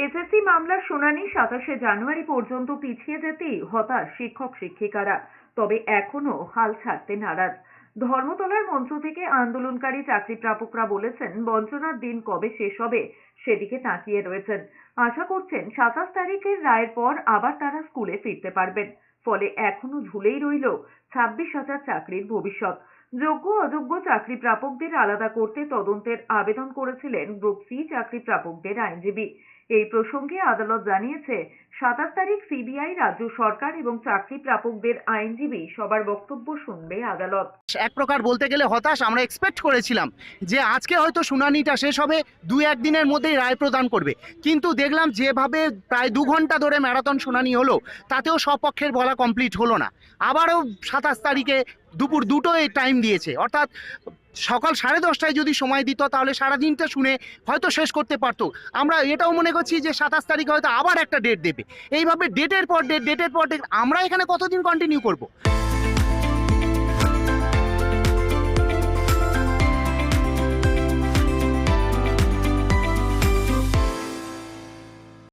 SSC মামলার শুনানি 27শে জানুয়ারি পর্যন্ত পিছিয়ে যেতেই হতাশ শিক্ষক শিক্ষিকারা। তবে এখনো হাল ছাড়তে নারাজ। ধর্মতলার মঞ্চ থেকে আন্দোলনকারী চাকরি প্রাপকরা বলেছেন, বঞ্চনার দিন কবে শেষ হবে সেদিকে তাকিয়ে রয়েছেন। আশা করছেন 27 তারিখের রায়ের পর আবার তারা স্কুলে ফিরতে পারবেন। ফলে এখনো ঝুলেই রইল 26,000 চাকরির ভবিষ্যৎ। যোগ্য অযোগ্য চাকরি প্রাপকদের আলাদা করতে তদন্তের আবেদন করেছিলেন গ্রুপ সি চাকরি প্রাপকদের আইনজীবী। এই প্রসঙ্গে আদালত জানিয়েছে, 27 তারিখ সিবিআই, রাজ্য সরকার এবং চাকরি প্রাপকদের আইনজীবী সবার বক্তব্য শুনবে আদালত। এক প্রকার বলতে গেলে হতাশ। আমরা এক্সপেক্ট করেছিলাম যে আজকে হয়তো শুনানিটা শেষ হবে, 2-1 দিনের মধ্যেই রায় প্রদান করবে, কিন্তু দেখলাম যেভাবে প্রায় 2 ঘন্টা ধরে ম্যারাথন শুনানি হলো, তাতেও সপক্ষের বলা কমপ্লিট হলো না। আবারও 27 তারিখে দুপুর 2টোয় টাইম দিয়েছে, অর্থাৎ সকাল 10:30টায় যদি সময় দিত তাহলে সারাদিনটা শুনে হয়তো শেষ করতে পারতো। আমরা এটাও মনে করছি যে 27 তারিখে হয়তো আবার একটা ডেট দেবে। এইভাবে ডেটের পর ডেট আমরা এখানে কতদিন কন্টিনিউ করব?